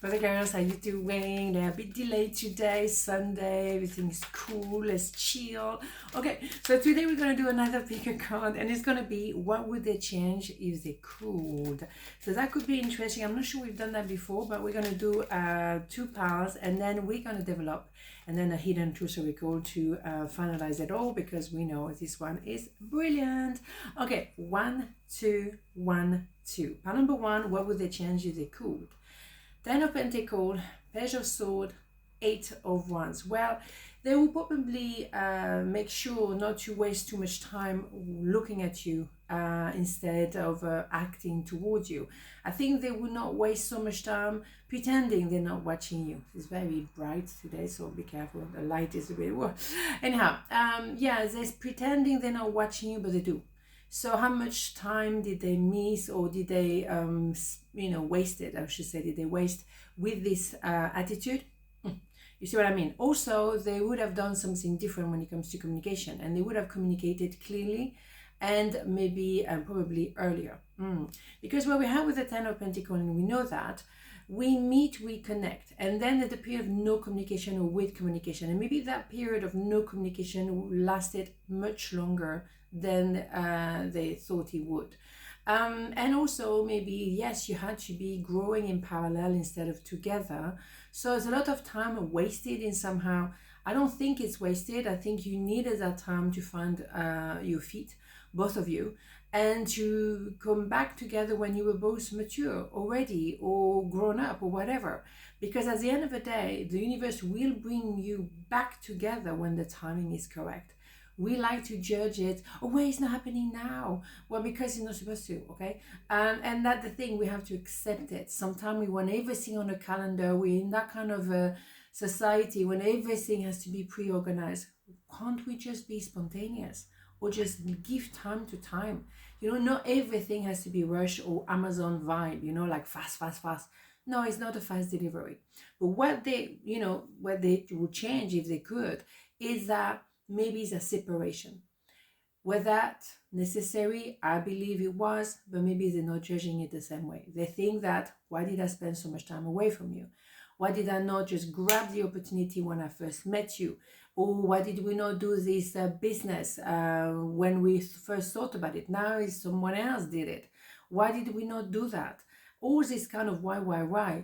Other girls, how you doing? They're a bit delayed today, Sunday, everything's cool, let's chill. Okay, so today we're going to do another pick a card, and it's going to be what would they change if they could. So that could be interesting. I'm not sure we've done that before, but we're going to do 2 piles, and then we're going to develop and then a hidden truth or recall to finalize it all, because we know this one is brilliant. Okay, 1, 2, 1, 2. Pile number 1, what would they change if they could? 10 of Pentacles, Page of Swords, 8 of Wands. Well, they will probably make sure not to waste too much time looking at you instead of acting towards you. I think they will not waste so much time pretending they're not watching you. It's very bright today, so be careful. The light is a bit... Anyhow, yeah, they're pretending they're not watching you, but they do. So how much time did they miss, or did they, waste it? I should say, did they waste with this attitude? You see what I mean? Also, they would have done something different when it comes to communication, and they would have communicated clearly and maybe probably earlier. Because what we have with the 10 of Pentacles, and we know that, we meet, we connect, and then at the period of no communication or with communication, and maybe that period of no communication lasted much longer than they thought it would. And also maybe, yes, you had to be growing in parallel instead of together. So there's a lot of time wasted in somehow. I don't think it's wasted. I think you needed that time to find your feet, both of you, and to come back together when you were both mature already or grown up or whatever. Because at the end of the day, the universe will bring you back together when the timing is correct. We like to judge it. Oh, wait, it's not happening now. Well, because it's not supposed to, okay? And that's the thing, we have to accept it. Sometimes we want everything on a calendar. We're in that kind of a society when everything has to be pre-organized. Can't we just be spontaneous? Or just give time to time? Not everything has to be rushed or Amazon vibe, like fast, fast, fast. No, it's not a fast delivery. But what they would change if they could is that maybe it's a separation. Was that necessary? I believe it was, but maybe they're not judging it the same way. They think that, why did I spend so much time away from you? Why did I not just grab the opportunity when I first met you? Or why did we not do this business when we first thought about it? Now it's someone else did it. Why did we not do that? All this kind of why?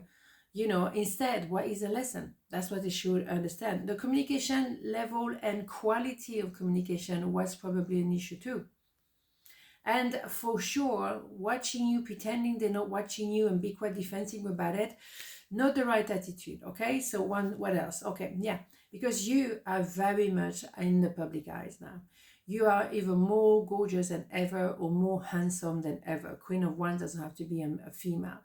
Instead, what is a lesson? That's what they should understand. The communication level and quality of communication was probably an issue too. And for sure, watching you, pretending they're not watching you and be quite defensive about it, not the right attitude, okay? So what else? Okay, yeah, because you are very much in the public eyes now. You are even more gorgeous than ever or more handsome than ever. Queen of Wands doesn't have to be a female.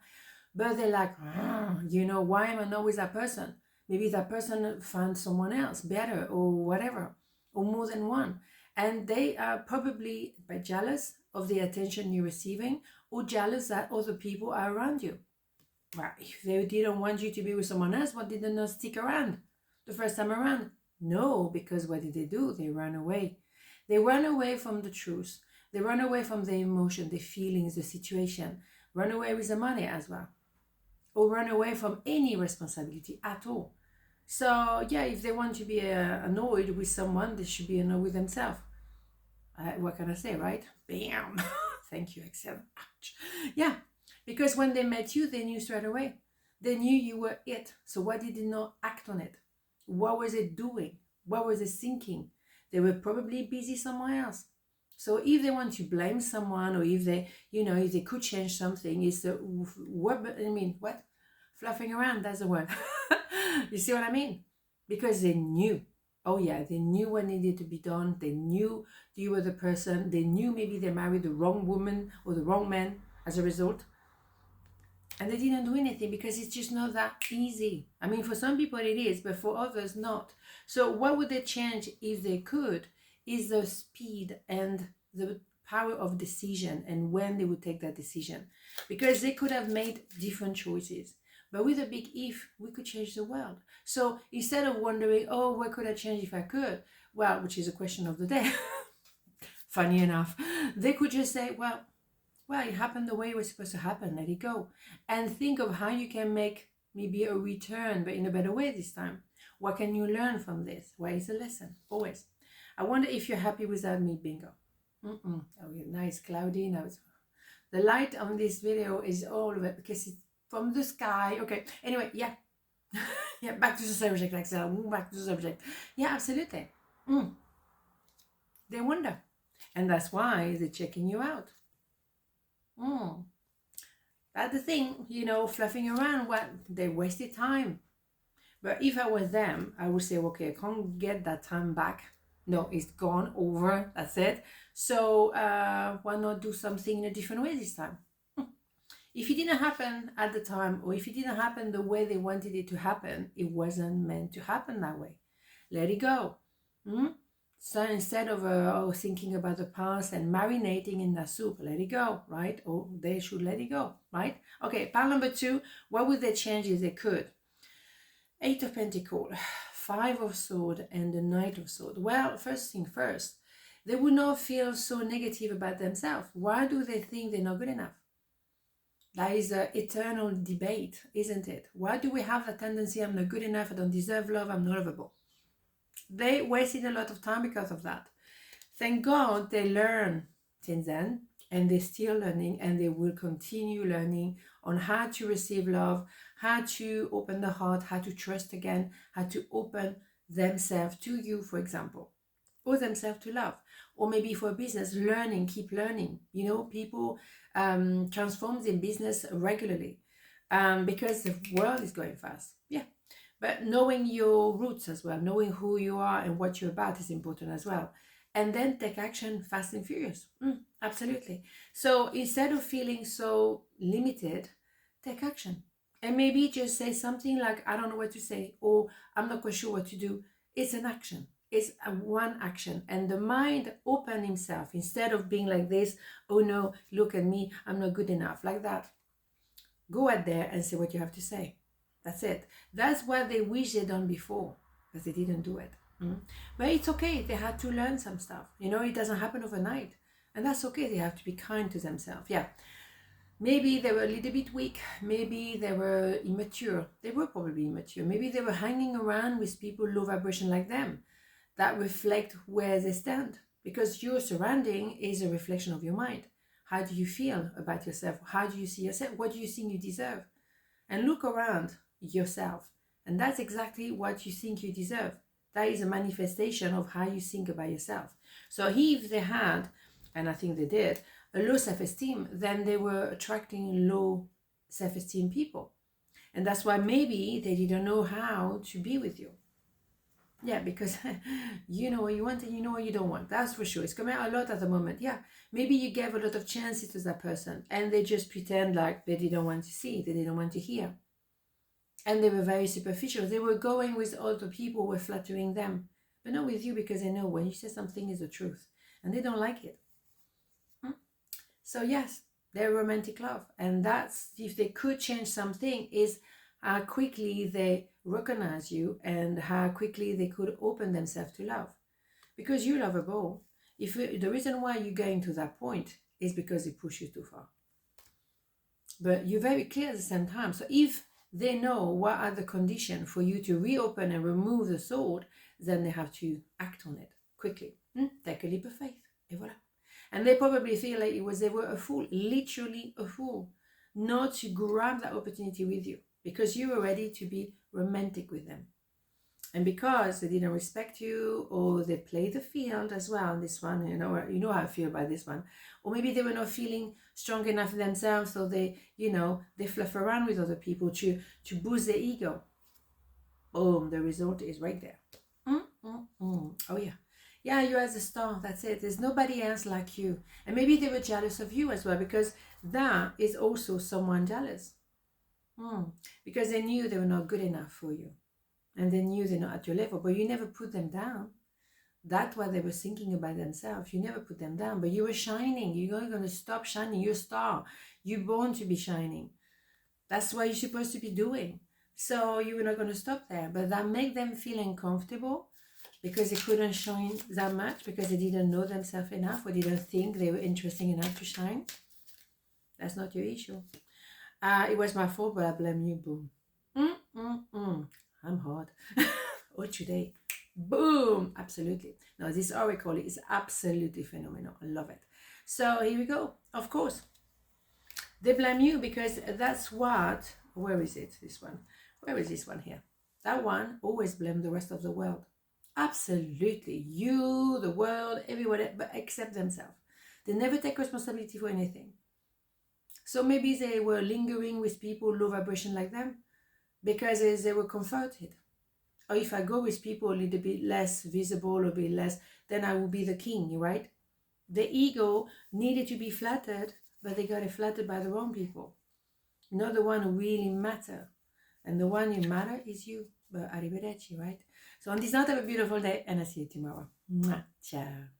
But they're like, why am I not with that person? Maybe that person found someone else better or whatever, or more than one. And they are probably jealous of the attention you're receiving, or jealous that other people are around you. Well, if they didn't want you to be with someone else, why did they not stick around the first time around? No, because what did they do? They ran away. They run away from the truth. They run away from their emotion, their feelings, the situation. Run away with the money as well. Or run away from any responsibility at all. So yeah, if they want to be annoyed with someone, they should be annoyed with themselves. What can I say, right? Bam! Thank you, Axelle. Ouch. Yeah, because when they met you, they knew straight away. They knew you were it. So why did they not act on it? What was it doing? What was it thinking? They were probably busy somewhere else. So if they want to blame someone, or if they, if they could change something, it's what? Fluffing around, that's the word. You see what I mean? Because they knew. Oh yeah, they knew what needed to be done. They knew you were the person. They knew maybe they married the wrong woman or the wrong man as a result. And they didn't do anything because it's just not that easy. I mean, for some people it is, but for others not. So what would they change if they could? Is the speed and the power of decision, and when they would take that decision. Because they could have made different choices. But with a big if, we could change the world. So instead of wondering, oh, what could I change if I could? Well, which is a question of the day. Funny enough, they could just say, well, it happened the way it was supposed to happen. Let it go. And think of how you can make maybe a return, but in a better way this time. What can you learn from this? What is the lesson? Always. I wonder if you're happy without me. Bingo. Oh, nice, cloudy. Now the light on this video is all of it because it's from the sky. Okay, anyway, yeah. Yeah, back to the subject, Axelle. Back to the subject. Yeah, absolutely. They wonder. And that's why they're checking you out. That's the thing, fluffing around, what they wasted time. But if I was them, I would say, okay, I can't get that time back. No, it's gone, over, that's it. So why not do something in a different way this time? If it didn't happen at the time, or if it didn't happen the way they wanted it to happen, it wasn't meant to happen that way. Let it go. So instead of thinking about the past and marinating in that soup, let it go, right? Or they should let it go, right? Okay, pile number 2, what would they change if they could? 8 of Pentacles, 5 of Swords, and the Knight of Swords. Well, first thing first, they would not feel so negative about themselves. Why do they think they're not good enough? That is an eternal debate, isn't it? Why do we have the tendency, I'm not good enough, I don't deserve love, I'm not lovable? They wasted a lot of time because of that. Thank God they learned since then, and they're still learning, and they will continue learning on how to receive love, how to open the heart, how to trust again, how to open themselves to you, for example, or themselves to love. Or maybe for business, learning, keep learning. People transform in business regularly because the world is going fast. Yeah. But knowing your roots as well, knowing who you are and what you're about is important as well. And then take action fast and furious. Absolutely. So instead of feeling so limited, take action. And maybe just say something like, I don't know what to say, or I'm not quite sure what to do. It's an action. It's one action. And the mind open himself instead of being like this, oh no, look at me, I'm not good enough, like that. Go out there and say what you have to say. That's it. That's what they wish they'd done before, but they didn't do it. But it's okay. They had to learn some stuff. It doesn't happen overnight. And that's okay. They have to be kind to themselves. Yeah. Maybe they were a little bit weak. Maybe they were immature. They were probably immature. Maybe they were hanging around with people low vibration like them that reflect where they stand. Because your surrounding is a reflection of your mind. How do you feel about yourself? How do you see yourself? What do you think you deserve? And look around yourself. And that's exactly what you think you deserve. That is a manifestation of how you think about yourself. So if they had, and I think they did, a low self-esteem, then they were attracting low self-esteem people. And that's why maybe they didn't know how to be with you. Yeah, because you know what you want and you know what you don't want. That's for sure. It's coming out a lot at the moment. Yeah, maybe you gave a lot of chances to that person and they just pretend like they didn't want to see, they didn't want to hear. And they were very superficial. They were going with all the people who were flattering them, but not with you, because they know when you say something is the truth and they don't like it. So yes, they're romantic love. And that's, if they could change something, is how quickly they recognize you and how quickly they could open themselves to love. Because you're lovable. The reason why you're going to that point is because it pushes you too far. But you're very clear at the same time. So if they know what are the conditions for you to reopen and remove the sword, then they have to act on it quickly. Take a leap of faith. Et voilà. And they probably feel like they were a fool, literally a fool, not to grab that opportunity with you, because you were ready to be romantic with them. And because they didn't respect you, or they played the field as well on this one, you know how I feel about this one. Or maybe they were not feeling strong enough themselves, so they fluff around with other people to boost their ego. Boom, the result is right there. Oh yeah. Yeah, you are the star, that's it. There's nobody else like you. And maybe they were jealous of you as well, because that is also someone jealous. Because they knew they were not good enough for you. And they knew they're not at your level, but you never put them down. That's what they were thinking about themselves. You never put them down, but you were shining. You're not going to stop shining. You're a star. You're born to be shining. That's what you're supposed to be doing. So you were not going to stop there, but that made them feel uncomfortable because they couldn't shine that much, because they didn't know themselves enough, or didn't think they were interesting enough to shine. That's not your issue. It was my fault, but I blame you. Boom. I'm hot. Or today. Boom! Absolutely. No, this oracle is absolutely phenomenal. I love it. So here we go. Of course, they blame you because that's what. Where is it? This one. Where is this one here? That one always blame the rest of the world. Absolutely. You, the world, everybody, but except themselves. They never take responsibility for anything. So maybe they were lingering with people low vibration like them because they were comforted. Or if I go with people a little bit less visible, a bit less, then I will be the king, right? The ego needed to be flattered, but they got it flattered by the wrong people. Not the one who really matter. And the one who matter is you. But arrivederci, right? So on this note, have a beautiful day, and I'll see you tomorrow. Mwah. Ciao.